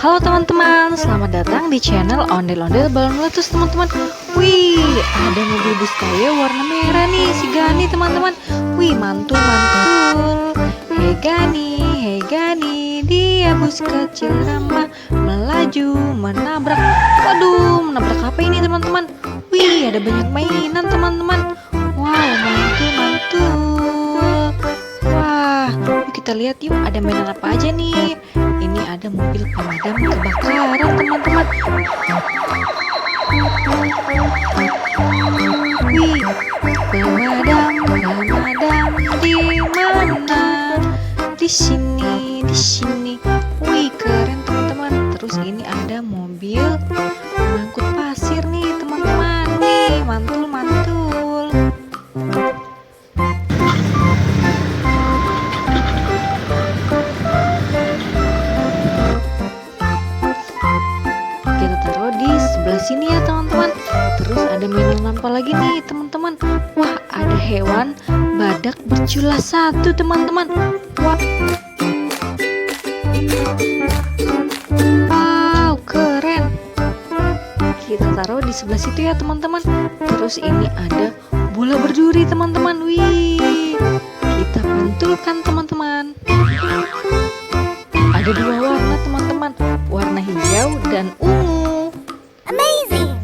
Halo teman-teman, selamat datang di channel Ondel-Ondel Balon Meletus teman-teman. Wih, ada mobil bus Tayo warna merah nih, si Gani teman-teman. Wih, mantul-mantul. Hei Gani, dia bus kecil ramah, melaju, menabrak. Waduh, menabrak apa ini teman-teman? Wih, ada banyak mainan teman-teman. Wow, mantul-mantul. Wah, yuk kita lihat yuk ada mainan apa aja nih. Ini ada mobil pemadam kebakaran teman-teman. Wih, pemadam di mana? Di sini. Wih, keren teman-teman. Terus ini ada mobil pengangkut pasir nih teman-teman. Nih, mantul-mantul. Kita taruh di sebelah sini ya teman-teman. Terus ada mainan apa lagi nih teman-teman? Wah, ada hewan badak bercula satu teman-teman. Wah, wow, keren. Kita taruh di sebelah situ ya teman-teman. Terus ini ada bola berduri teman-teman. Wih, kita pantulkan teman-teman. Ada dua warna teman-teman, warna hijau dan ungu. Amazing.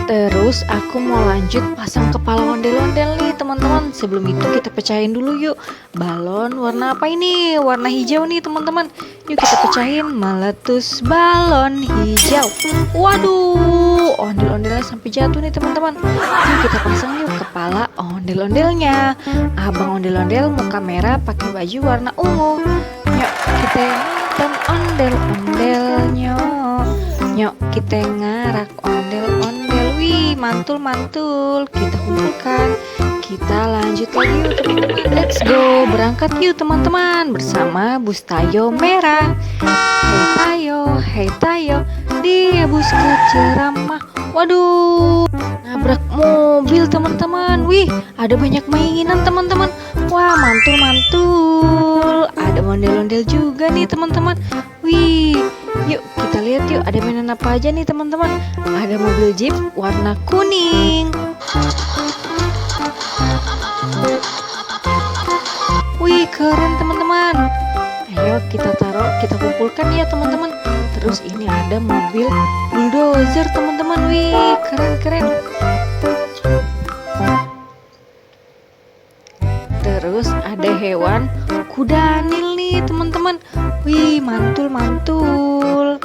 Terus aku mau lanjut pasang kepala ondel-ondel nih teman-teman. Sebelum itu kita pecahin dulu yuk. Balon warna apa ini? Warna hijau nih teman-teman. Yuk kita pecahin, meletus balon hijau. Waduh, ondel-ondelnya sampai jatuh nih teman-teman. Yuk kita pasang yuk kepala ondel-ondelnya. Abang ondel-ondel muka merah pakai baju warna ungu. Yuk kita nonton ondel-ondelnya. Yuk kita ngarak ondel-ondel. Wih, mantul-mantul. Kita kumpulkan. Kita lanjut lagi yuk teman-teman. Let's go, berangkat yuk teman-teman bersama bus Tayo merah. Hei Tayo, dia bus kecil ramah. Waduh, nabrak mobil teman-teman. Wih, ada banyak mainan teman-teman. Wah, mantul-mantul. Ada ondel-ondel juga nih teman-teman. Wih, yuk kita lihat yuk ada mainan apa aja nih teman-teman. Ada mobil jeep warna kuning. Wih, keren teman-teman. Ayo kita taruh, kita kumpulkan ya teman-teman. Terus ini ada mobil bulldozer teman-teman. Wih, keren. Terus ada hewan kudanil nih teman-teman. Wih, mantul-mantul.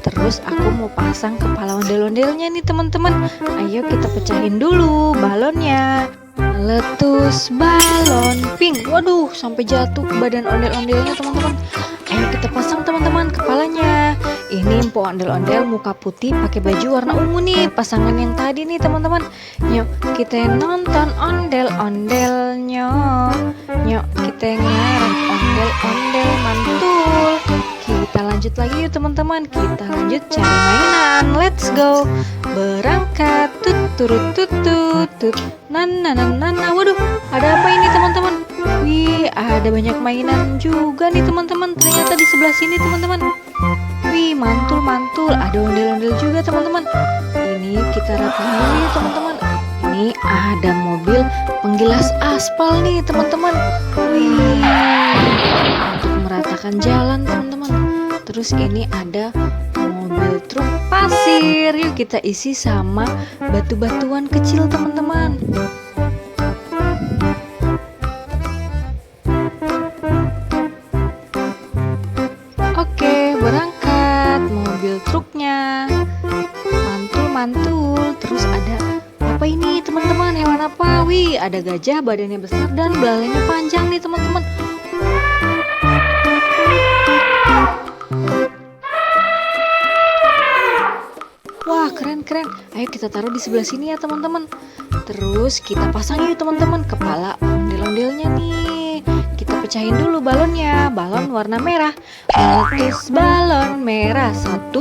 Terus aku mau pasang kepala ondel-ondelnya nih teman-teman. Ayo kita pecahin dulu balonnya. Meletus balon pink. Waduh, sampai jatuh ke badan ondel-ondelnya teman-teman. Ayo kita pasang teman-teman kepalanya. Ini empok ondel-ondel muka putih pakai baju warna ungu nih, pasangan yang tadi nih teman-teman. Yuk kita nonton ondel-ondelnya. Yuk kita ngarep ondel-ondel, mantul. Kita lanjut lagi yuk teman-teman. Kita lanjut cari mainan. Let's go. Berangkat tut. Nana. Waduh, ada apa ini teman-teman? Wih, ada banyak mainan juga nih teman-teman. Ternyata di sebelah sini teman-teman. Wih, mantul-mantul. Ada ondel-ondel juga teman-teman. Ini kita rapiin dulu ya teman-teman. Ini ada mobil penggilas aspal nih teman-teman. Wih, untuk meratakan jalan teman-teman. Terus ini ada mobil truk pasir. Yuk kita isi sama batu-batuan kecil teman-teman. Oke, berangkat mobil truknya. Mantul-mantul. Terus ada apa ini teman-teman? Hewan apa? Wih, ada gajah badannya besar dan belalainya panjang nih teman-teman. Wah, keren. Ayo kita taruh di sebelah sini ya teman-teman. Terus kita pasang yuk teman-teman kepala ondel-ondelnya nih. Kita pecahin dulu balonnya. Balon warna merah. Meletus balon merah. 1,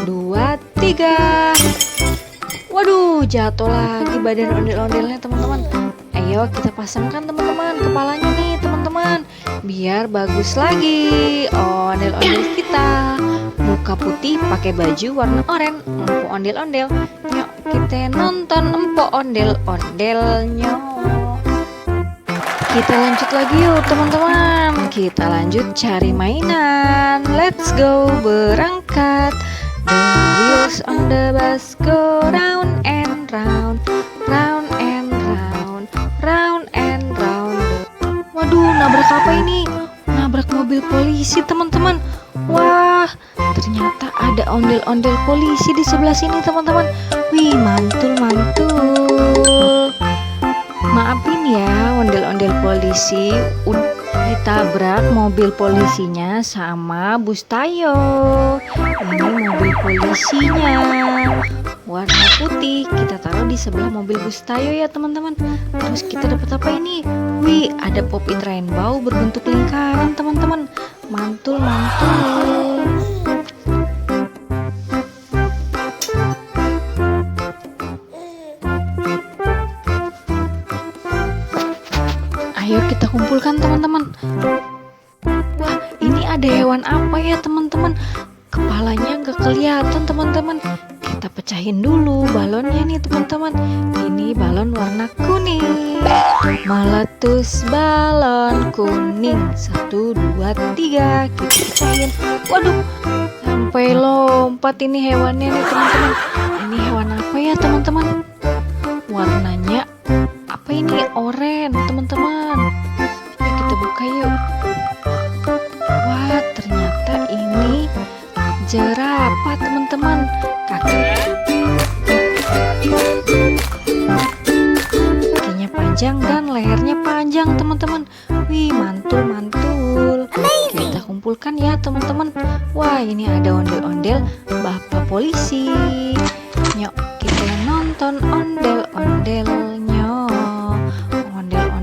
2, 3. Waduh, jatuh lagi badan ondel-ondelnya teman-teman. Ayo kita pasangkan teman-teman kepalanya nih teman-teman, biar bagus lagi ondel-ondel kita. Muka putih pakai baju warna oranye, empo ondel-ondel. Yuk kita nonton empo ondel-ondelnya. Kita lanjut lagi yuk teman-teman. Kita lanjut cari mainan. Let's go, berangkat. The wheels on the bus go round and round, round and round, round and round. Waduh, nabrak apa ini? Nabrak mobil polisi teman-teman. Wah, ternyata ada ondel-ondel polisi di sebelah sini teman-teman. Wih, mantul-mantul. Maafin ya ondel-ondel polisi, ditabrak mobil polisinya sama bus Tayo. Ini mobil polisinya warna putih, kita taruh di sebelah mobil bus Tayo ya teman-teman. Terus kita dapat apa ini? Wih, ada pop it rainbow berbentuk lingkaran teman-teman. Mantul-mantul. Ayo kita kumpulkan teman-teman. Wah, ini ada hewan apa ya teman-teman? Kepalanya nggak kelihatan teman-teman. Kita pecahin dulu balonnya nih teman-teman. Ini balon warna kuning. Meletus balon kuning. 1, 2, 3. Kita pecahin. Waduh, sampai lompat ini hewannya nih teman-teman. Ini hewan apa ya teman-teman? Warnanya apa ini? Oranye teman-teman. Yuk kita buka yuk. Wah, ternyata ini jerapah teman-teman. Kakinya panjang dan lehernya panjang teman-teman. Wih, mantul-mantul. Kita kumpulkan ya teman-teman. Wah, ini ada ondel-ondel bapak polisi. Yuk kita nonton ondel-ondelnya.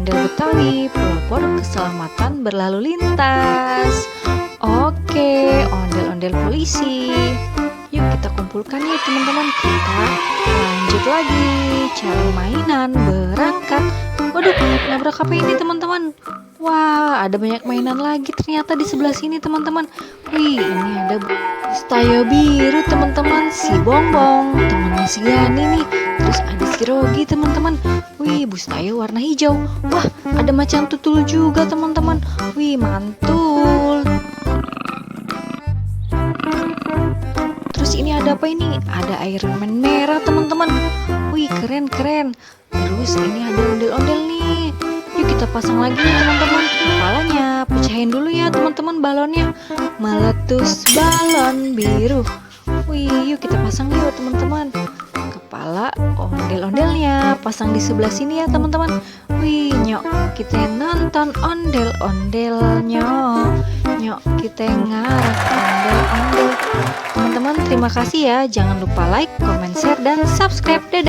Betawi, pelopor keselamatan berlalu lintas. Oke, ondel-ondel polisi. Yuk kita kumpulkan ya teman-teman. Kita lanjut lagi cari mainan, berangkat. Waduh, nabrak apa ini teman-teman? Wah, ada banyak mainan lagi ternyata di sebelah sini teman-teman. Wih, ini ada bus Tayo biru teman-teman. Si Bongbong, temannya si Gani nih. Terus ada si Rogi teman-teman. Wih, bus Tayo warna hijau. Wah, ada macan tutul juga teman-teman. Wih, mantul. Terus ini ada apa ini? Ada Iron Man merah teman-teman. Wih, keren-keren. Terus ini ada ondel-ondel nih. Yuk kita pasang lagi nih teman-teman. Kepalanya pecahin dulu ya teman-teman balonnya. Meletus balon biru. Wih, yuk kita pasang yuk teman-teman. Kepala ondel-ondelnya pasang di sebelah sini ya teman-teman. Wih, nyok kita nonton ondel-ondelnya. Nyok kita ngarep ondel-ondel. Teman-teman terima kasih ya. Jangan lupa like, comment, share, dan subscribe. Dadah.